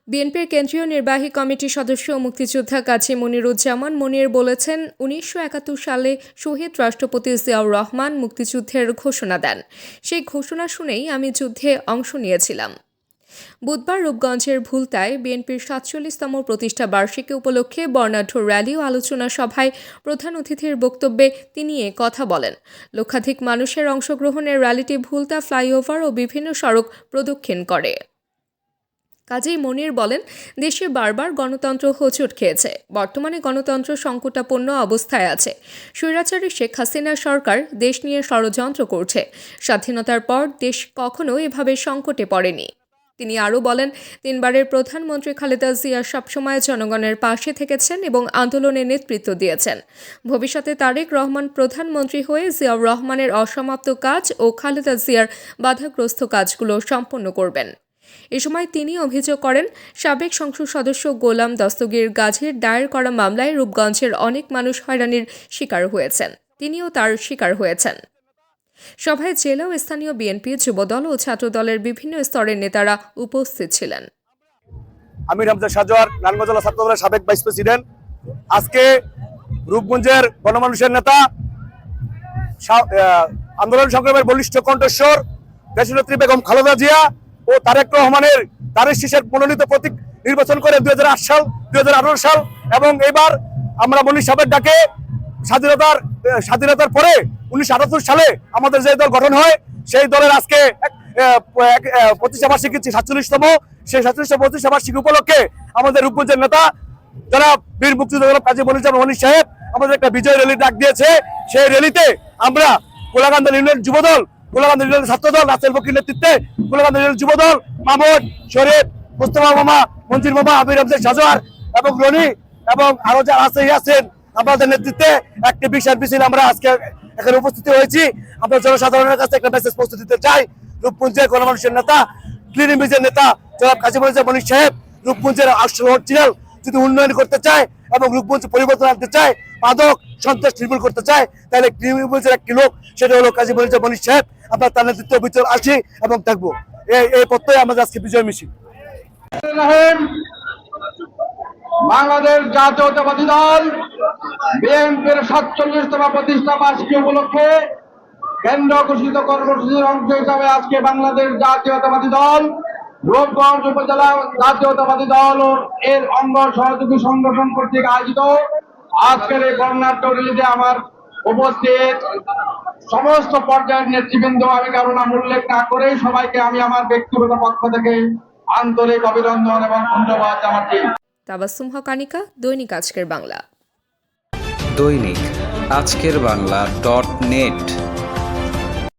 বিএনপির কেন্দ্রীয় নির্বাহী কমিটির সদস্য মুক্তিযোদ্ধা কাজী মনিরুজ্জামান মনির বলেছেন, ১৯৭১ সালে শহীদ রাষ্ট্রপতি জিয়াউর রহমান মুক্তিযুদ্ধের ঘোষণা দেন। সেই ঘোষণা শুনেই আমি যুদ্ধে অংশ নিয়েছিলাম। বুধবার রূপগঞ্জের ভুলতায় বিএনপির ৪৭তম প্রতিষ্ঠা বার্ষিকী উপলক্ষে বর্ণাঢ্য র্যালি ও আলোচনা সভায় প্রধান অতিথির বক্তব্যে তিনি এ কথা বলেন। লক্ষাধিক মানুষের অংশগ্রহণের র্যালিটি ভুলতা ফ্লাইওভার ও বিভিন্ন সড়ক প্রদক্ষিণ করে। কাজী মনির বলেন, দেশে বারবার গণতন্ত্র হোঁচট খেয়েছে। বর্তমানে গণতন্ত্র সংকটাপন্ন অবস্থায় আছে। স্বৈরাচারী শেখ হাসিনা সরকার দেশ নিয়ে ষড়যন্ত্র করছে। স্বাধীনতার পর দেশ কখনো এভাবে সংকটে পড়েনি। তিনি আরও বলেন, তিনবারের প্রধানমন্ত্রী খালেদা জিয়া সবসময় জনগণের পাশে থেকেছেন এবং আন্দোলনে নেতৃত্ব দিয়েছেন। ভবিষ্যতে তারেক রহমান প্রধানমন্ত্রী হয়ে জিয়াউর রহমানের অসমাপ্ত কাজ ও খালেদা জিয়ার বাধাগ্রস্ত কাজগুলো সম্পন্ন করবেন। এ সময় তিনি অভিযোগ করেন, সাবেক সংসদ সদস্য গোলাম দস্তগীর গাজীর দায়ের করা মামলায় রূপগঞ্জের অনেক মানুষ হয়রানির শিকার হয়েছেন। তিনিও তার শিকার হয়েছেন। সভায় জেলা ও স্থানীয় বিএনপি, যুবদল ও ছাত্রদলের বিভিন্ন স্তরের নেতারা উপস্থিত ছিলেন। আমির হামজা শাহজাহান, নারায়ণগঞ্জ জেলা ছাত্রদলের সাবেক ভাইস প্রেসিডেন্ট। আজকে রূপগঞ্জের গণমানুষের নেতা, আন্দোলন সংগ্রামের বলিষ্ঠ কণ্ঠস্বর দেশনেত্রী বেগম খালেদা জিয়া ও তারেক রহমানের তারেক শীষের মনোনীত প্রতীক নির্বাচন করে 2008 সাল, 2018 সাল এবং এবার আমরা মনির সাহেবের ডাকে স্বাধীনতার পরে 1978 সালে আমাদের যে দল গঠন হয়, সেই দলের আজকে প্রতিষ্ঠা বার্ষিকী 47তম। সেই 47তম প্রতিষ্ঠা বার্ষিকী উপলক্ষে আমাদের রূপগঞ্জের নেতা যারা বীর মুক্তিযোদ্ধা কাজী মনিরুজ্জামান মনির সাহেব আমাদের একটা বিজয় র্যালি ডাক দিয়েছে। সেই র্যালিতে আমরা কোলাকান্দা ইউনিয়ন যুবদল, কোলাকান্দা ইউনিয়ন ছাত্রদল, রাসেল বকির নেতৃত্বে কোলাকান্দা ইউনিয়ন যুবদল, মামুন, শরীফ, মুস্তফা মামা, মঞ্জির মামা, আমির হামজা শাহজাহান এবং রনি এবং আরো যারা আছেন আপনাদের নেতৃত্বে একটি বিশাল মিছিল আমরা আজকে এখানে উপস্থিত হয়েছি। আমরা জনসাধারণের কাছে একটা মেসেজ পৌঁছে দিতে চাই। রূপগঞ্জের গণমানুষের নেতা, ক্লিন ইমেজের নেতা জনাব কাজী মনিরুজ্জামান মনির সাহেব রূপগঞ্জের অরিজিনাল যদি উন্নয়ন করতে চায় এবং রূপগঞ্জ পরিবর্তন আনতে চায়, মাদক সন্ত্রাস নির্মূল করতে চায়, তাহলে ক্লিন ইমেজের একটি লোক, সেটা হলো কাজী মনিরুজ্জামান মনির সাহেব। আমরা তার নেতৃত্বে ভিতরে আসি এবং থাকবো। এই পথে আমাদের আজকে বিজয় মিছিল। বাংলাদেশ জাতীয়তাবাদী দল বিএনপির 47তম প্রতিষ্ঠা বার্ষিকী উপলক্ষে কেন্দ্র ঘোষিত কর্মসূচির অংশ হিসাবে আজকে বাংলাদেশ জাতীয়তাবাদী দল রূপগঞ্জ উপজেলা জাতীয়তাবাদী দল ও এর অঙ্গ সহযোগী সংগঠন কর্তৃক আয়োজিত আজকের এই বর্ণাঢ্য র্যালিতে আমার উপস্থিত সমস্ত পর্যায়ের নেতৃবৃন্দ, আমি কারণ নাম উল্লেখ না করে সবাইকে আমি আমার ব্যক্তিগত পক্ষ থেকে আন্তরিক অভিনন্দন এবং ধন্যবাদ জানাচ্ছি। তাবাসসুম হক আনিকা, দৈনিক আজকের বাংলা। দৈনিক আজকের বাংলা .net